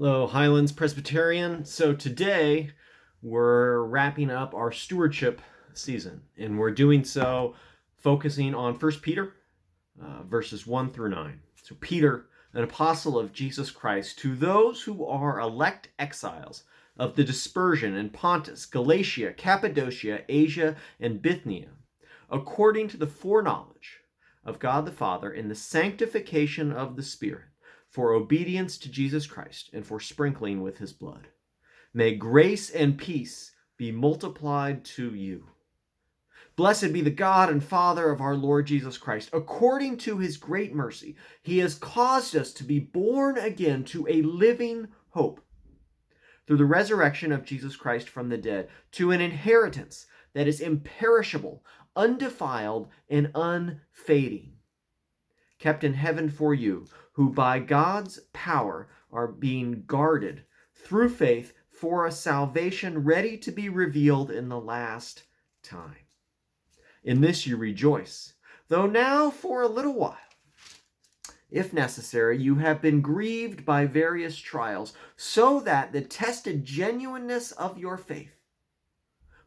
Hello, Highlands Presbyterian. So today we're wrapping up our stewardship season, and we're doing so focusing on 1 Peter verses 1 through 9. So Peter, an apostle of Jesus Christ, to those who are elect exiles of the dispersion in Pontus, Galatia, Cappadocia, Asia, and Bithynia, according to the foreknowledge of God the Father in the sanctification of the Spirit, for obedience to Jesus Christ and for sprinkling with his blood. May grace and peace be multiplied to you. Blessed be the God and Father of our Lord Jesus Christ. According to his great mercy, he has caused us to be born again to a living hope through the resurrection of Jesus Christ from the dead, to an inheritance that is imperishable, undefiled, and unfading, kept in heaven for you, who by God's power are being guarded through faith for a salvation ready to be revealed in the last time. In this you rejoice, though now for a little while, if necessary, you have been grieved by various trials, so that the tested genuineness of your faith,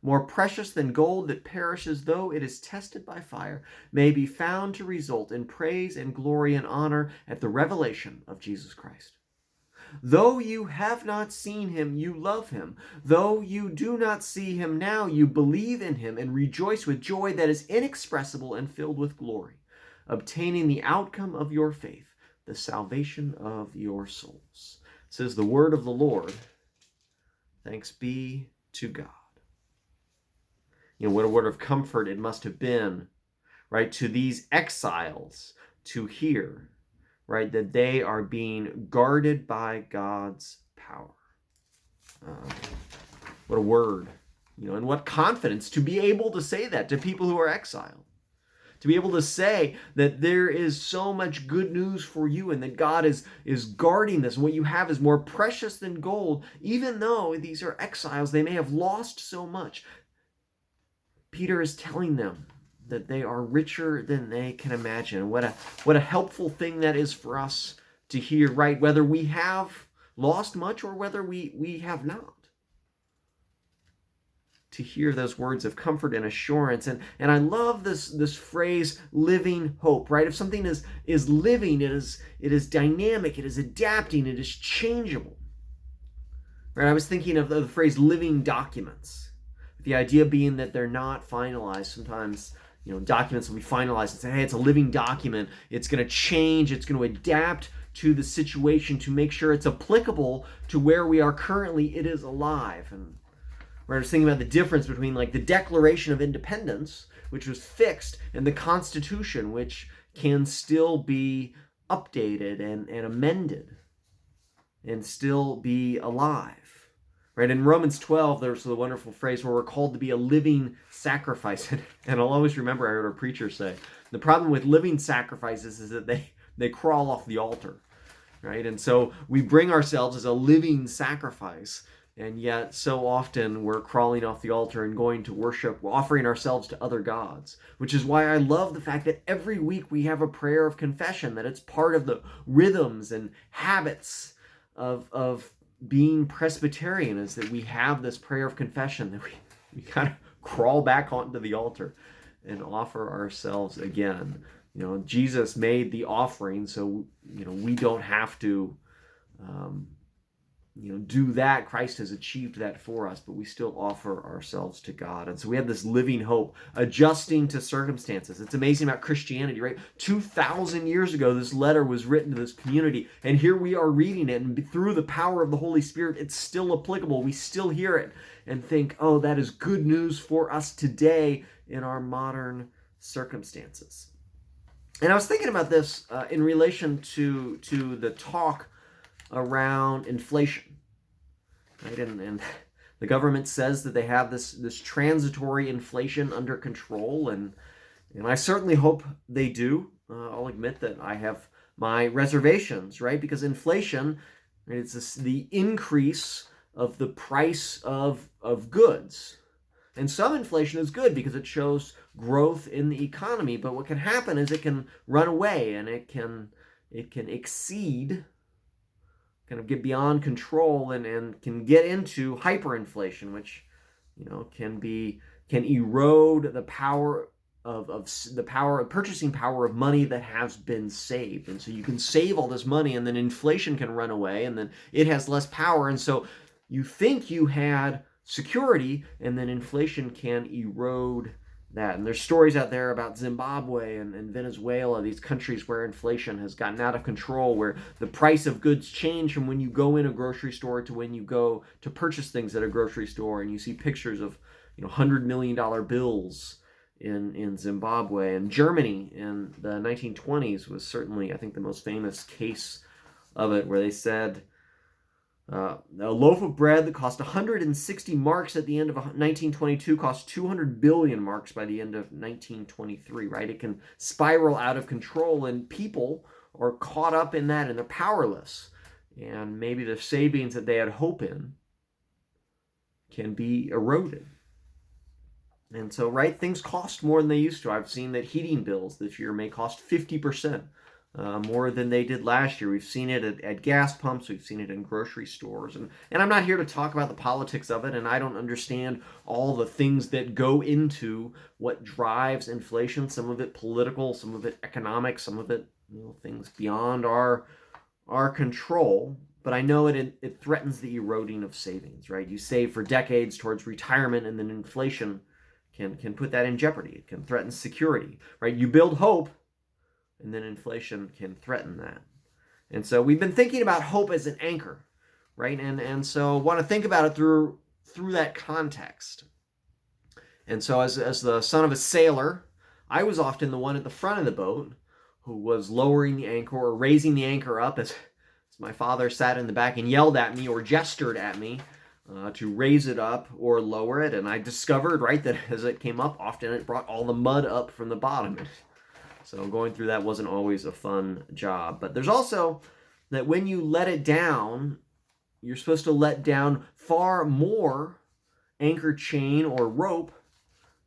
more precious than gold that perishes though it is tested by fire, may be found to result in praise and glory and honor at the revelation of Jesus Christ. Though you have not seen him, you love him. Though you do not see him now, you believe in him and rejoice with joy that is inexpressible and filled with glory, obtaining the outcome of your faith, the salvation of your souls. It says the word of the Lord. Thanks be to God. What a word of comfort it must have been, right, to these exiles to hear, right, that they are being guarded by God's power. What a word, and what confidence to be able to say that to people who are exiled. To be able to say that there is so much good news for you and that God is guarding this, and what you have is more precious than gold, even though these are exiles, they may have lost so much. Peter is telling them that they are richer than they can imagine. What a helpful thing that is for us to hear, right? Whether we have lost much or whether we have not. To hear those words of comfort and assurance. And I love this phrase, living hope, right? If something is living, it is dynamic, it is adapting, it is changeable. Right? I was thinking of the phrase living documents. The idea being that they're not finalized. Sometimes, documents will be finalized and say, hey, it's a living document. It's going to change. It's going to adapt to the situation to make sure it's applicable to where we are currently. It is alive. And I was thinking about the difference between the Declaration of Independence, which was fixed, and the Constitution, which can still be updated and amended and still be alive. Right, in Romans 12, there's the wonderful phrase where we're called to be a living sacrifice. And I'll always remember, I heard a preacher say, the problem with living sacrifices is that they crawl off the altar. Right? And so we bring ourselves as a living sacrifice, and yet so often we're crawling off the altar and going to worship, offering ourselves to other gods, which is why I love the fact that every week we have a prayer of confession, that it's part of the rhythms and habits of being Presbyterian, is that we have this prayer of confession, that we kind of crawl back onto the altar and offer ourselves again. Jesus made the offering, so we don't have to do that. Christ has achieved that for us, but we still offer ourselves to God. And so we have this living hope, adjusting to circumstances. It's amazing about Christianity, right? 2,000 years ago, this letter was written to this community, and here we are reading it, and through the power of the Holy Spirit, it's still applicable. We still hear it and think, oh, that is good news for us today in our modern circumstances. And I was thinking about this in relation to the talk around inflation, right? And the government says that they have this transitory inflation under control, and I certainly hope they do. I'll admit that I have my reservations, right? Because inflation, right, it's the increase of the price of goods. And some inflation is good because it shows growth in the economy, but what can happen is it can run away, and it can exceed kind of get beyond control and can get into hyperinflation, which can erode the power of the purchasing power of money that has been saved. And so you can save all this money, and then inflation can run away, and then it has less power. And so you think you had security, and then inflation can erode that. And there's stories out there about Zimbabwe and Venezuela, these countries where inflation has gotten out of control, where the price of goods change from when you go in a grocery store to when you go to purchase things at a grocery store. And you see pictures of $100 million bills in Zimbabwe. And Germany in the 1920s was certainly, I think, the most famous case of it, where they said a loaf of bread that cost 160 marks at the end of 1922 cost 200 billion marks by the end of 1923, right? It can spiral out of control, and people are caught up in that, and they're powerless. And maybe the savings that they had hope in can be eroded. And so, right, things cost more than they used to. I've seen that heating bills this year may cost 50% more than they did last year. We've seen it at gas pumps. We've seen it in grocery stores. And I'm not here to talk about the politics of it, and I don't understand all the things that go into what drives inflation. Some of it political, some of it economic, some of it things beyond our control. But I know it threatens the eroding of savings, right? You save for decades towards retirement, and then inflation can put that in jeopardy. It can threaten security, right? You build hope, and then inflation can threaten that. And so we've been thinking about hope as an anchor, right? And so want to think about it through that context. And so as the son of a sailor, I was often the one at the front of the boat who was lowering the anchor or raising the anchor up as my father sat in the back and yelled at me or gestured at me to raise it up or lower it. And I discovered, right, that as it came up, often it brought all the mud up from the bottom. So going through that wasn't always a fun job. But there's also that when you let it down, you're supposed to let down far more anchor chain or rope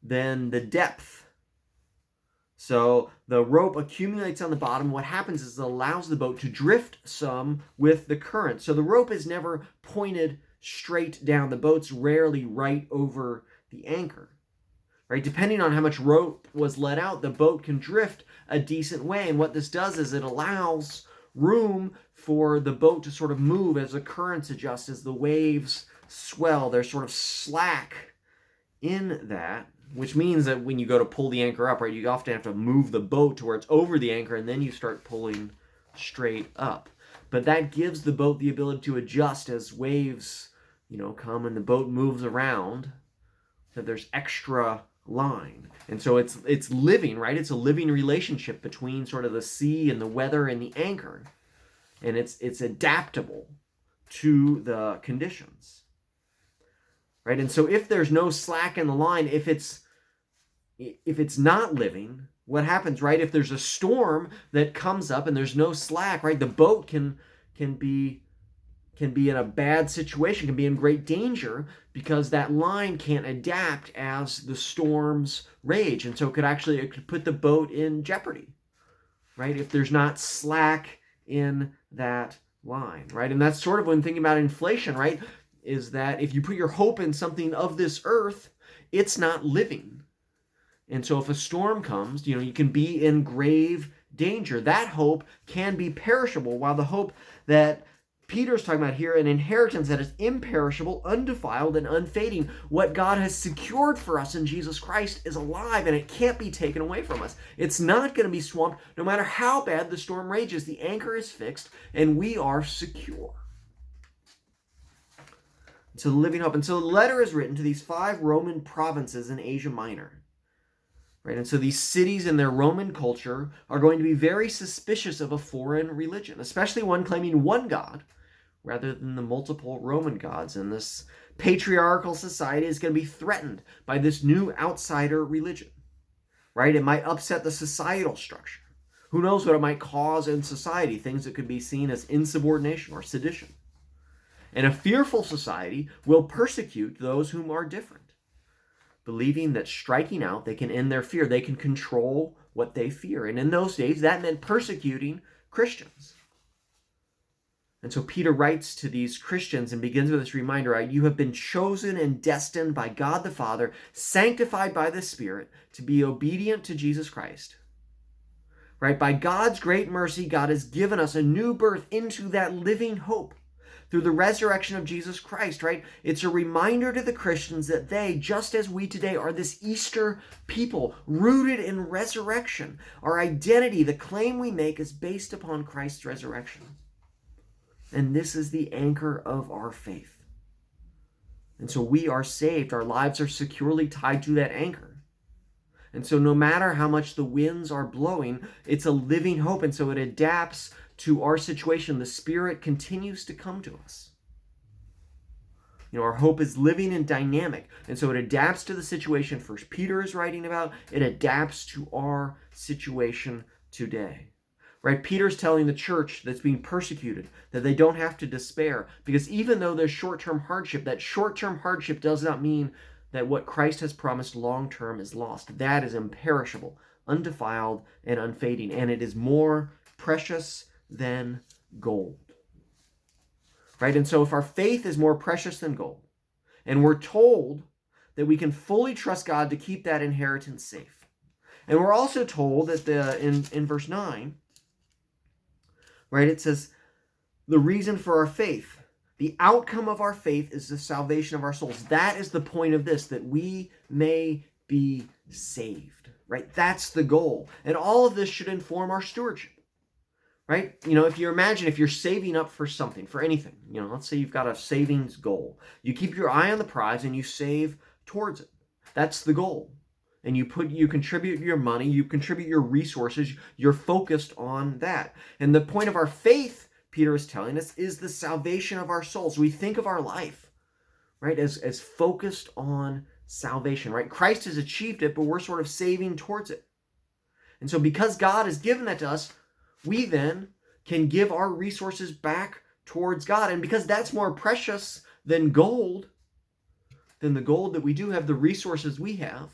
than the depth. So the rope accumulates on the bottom. What happens is it allows the boat to drift some with the current. So the rope is never pointed straight down. The boat's rarely right over the anchor. Right? Depending on how much rope was let out, the boat can drift a decent way. And what this does is it allows room for the boat to sort of move as the currents adjust, as the waves swell. There's sort of slack in that, which means that when you go to pull the anchor up, right, you often have to move the boat to where it's over the anchor, and then you start pulling straight up. But that gives the boat the ability to adjust as waves, come and the boat moves around, that there's extra line. And so it's living, right? It's a living relationship between sort of the sea and the weather and the anchor. And it's adaptable to the conditions. Right? And so if there's no slack in the line, if it's not living, what happens, right? If there's a storm that comes up and there's no slack, right? The boat can be in a bad situation, can be in great danger, because that line can't adapt as the storms rage. And so it could put the boat in jeopardy, right? If there's not slack in that line, right? And that's sort of when thinking about inflation, right? Is that if you put your hope in something of this earth, it's not living. And so if a storm comes, you can be in grave danger. That hope can be perishable, while the hope that Peter's talking about here, an inheritance that is imperishable, undefiled, and unfading. What God has secured for us in Jesus Christ is alive, and it can't be taken away from us. It's not going to be swamped no matter how bad the storm rages. The anchor is fixed, and we are secure. So the living hope. And so the letter is written to these 5 Roman provinces in Asia Minor. Right? And so these cities in their Roman culture are going to be very suspicious of a foreign religion, especially one claiming one God rather than the multiple Roman gods. And this patriarchal society is going to be threatened by this new outsider religion. Right? It might upset the societal structure. Who knows what it might cause in society, things that could be seen as insubordination or sedition. And a fearful society will persecute those whom are different, believing that striking out, they can end their fear. They can control what they fear. And in those days, that meant persecuting Christians. And so Peter writes to these Christians and begins with this reminder, right? You have been chosen and destined by God the Father, sanctified by the Spirit, to be obedient to Jesus Christ. Right? By God's great mercy, God has given us a new birth into that living hope through the resurrection of Jesus Christ, right? It's a reminder to the Christians that they, just as we today, are this Easter people rooted in resurrection. Our identity, the claim we make, is based upon Christ's resurrection. And this is the anchor of our faith. And so we are saved. Our lives are securely tied to that anchor. And so no matter how much the winds are blowing, it's a living hope. And so it adapts to our situation. The Spirit continues to come to us. Our hope is living and dynamic. And so it adapts to the situation First Peter is writing about. It adapts to our situation today. Right? Peter's telling the church that's being persecuted that they don't have to despair, because even though there's short-term hardship, that short-term hardship does not mean that what Christ has promised long-term is lost. That is imperishable, undefiled, and unfading, and it is more precious than gold. Right? And so if our faith is more precious than gold, and we're told that we can fully trust God to keep that inheritance safe, and we're also told that in verse 9, right, it says, the reason for our faith, the outcome of our faith is the salvation of our souls. That is the point of this, that we may be saved, right? That's the goal. And all of this should inform our stewardship, right? If you imagine, if you're saving up for something, for anything, let's say you've got a savings goal. You keep your eye on the prize and you save towards it. That's the goal. And you contribute your money, you contribute your resources, you're focused on that. And the point of our faith, Peter is telling us, is the salvation of our souls. We think of our life, right, as focused on salvation, right? Christ has achieved it, but we're sort of saving towards it. And so because God has given that to us, we then can give our resources back towards God. And because that's more precious than gold, than the gold that we do have, the resources we have,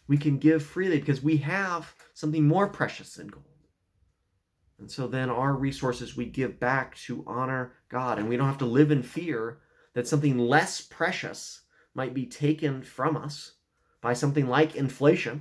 we can give freely because we have something more precious than gold. And so then our resources we give back to honor God. And we don't have to live in fear that something less precious might be taken from us by something like inflation.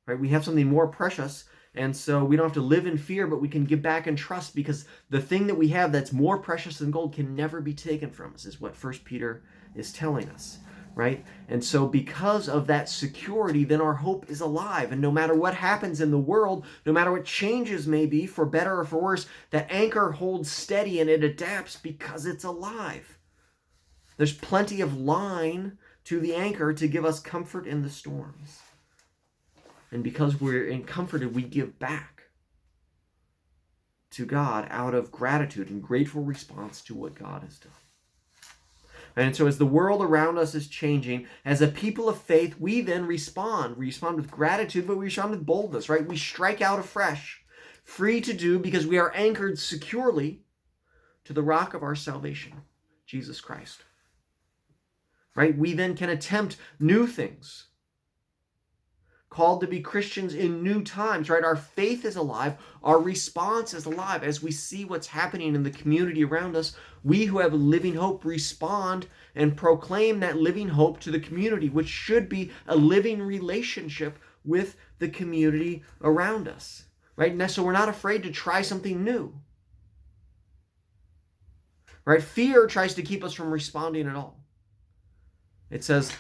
Right? We have something more precious, and so we don't have to live in fear, but we can give back in trust, because the thing that we have that's more precious than gold can never be taken from us, is what First Peter is telling us. Right? And so because of that security, then our hope is alive. And no matter what happens in the world, no matter what changes may be, for better or for worse, that anchor holds steady and it adapts because it's alive. There's plenty of line to the anchor to give us comfort in the storms. And because we're comforted, we give back to God out of gratitude and grateful response to what God has done. And so as the world around us is changing, as a people of faith, we then respond. We respond with gratitude, but we respond with boldness, right? We strike out afresh, free to do because we are anchored securely to the rock of our salvation, Jesus Christ. Right? We then can attempt new things. Called to be Christians in new times, right? Our faith is alive. Our response is alive. As we see what's happening in the community around us, we who have a living hope respond and proclaim that living hope to the community, which should be a living relationship with the community around us, right? And so we're not afraid to try something new, right? Fear tries to keep us from responding at all. It says,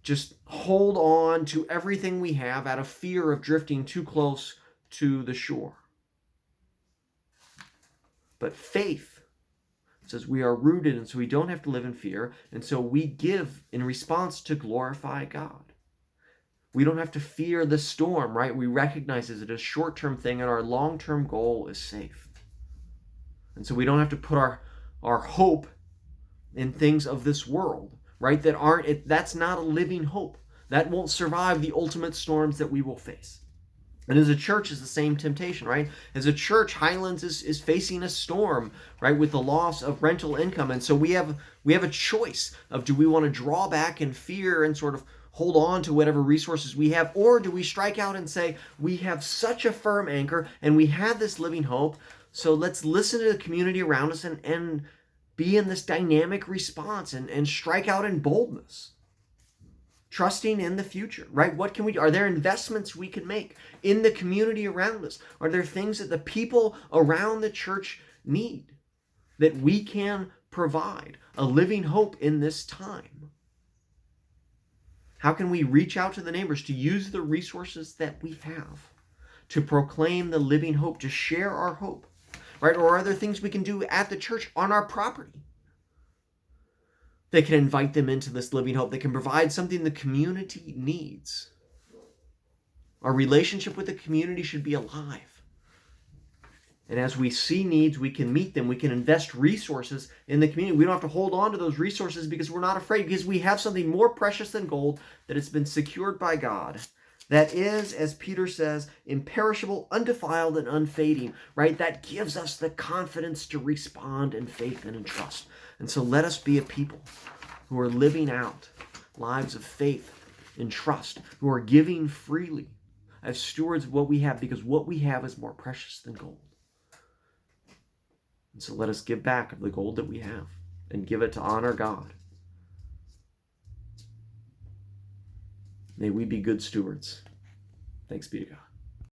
just hold on to everything we have out of fear of drifting too close to the shore. But faith says we are rooted, and so we don't have to live in fear, and so we give in response to glorify God. We don't have to fear the storm, right? We recognize it as a short-term thing, and our long-term goal is safe. And so we don't have to put our hope in things of this world, right? That's not a living hope. That won't survive the ultimate storms that we will face. And as a church, it's the same temptation, right? As a church, Highlands is facing a storm, right, with the loss of rental income. And so we have a choice of, do we want to draw back in fear and sort of hold on to whatever resources we have, or do we strike out and say, we have such a firm anchor and we have this living hope, So let's listen to the community around us and be in this dynamic response and strike out in boldness. Trusting in the future, right? What can we do? Are there investments we can make in the community around us? Are there things that the people around the church need that we can provide a living hope in this time? How can we reach out to the neighbors to use the resources that we have to proclaim the living hope, to share our hope, right? Or are there things we can do at the church on our property that can invite them into this living hope, that can provide something the community needs? Our relationship with the community should be alive. And as we see needs, we can meet them. We can invest resources in the community. We don't have to hold on to those resources because we're not afraid, because we have something more precious than gold that has been secured by God. That is, as Peter says, imperishable, undefiled, and unfading, right? That gives us the confidence to respond in faith and in trust. And so let us be a people who are living out lives of faith and trust, who are giving freely as stewards of what we have, because what we have is more precious than gold. And so let us give back of the gold that we have and give it to honor God. May we be good stewards. Thanks be to God.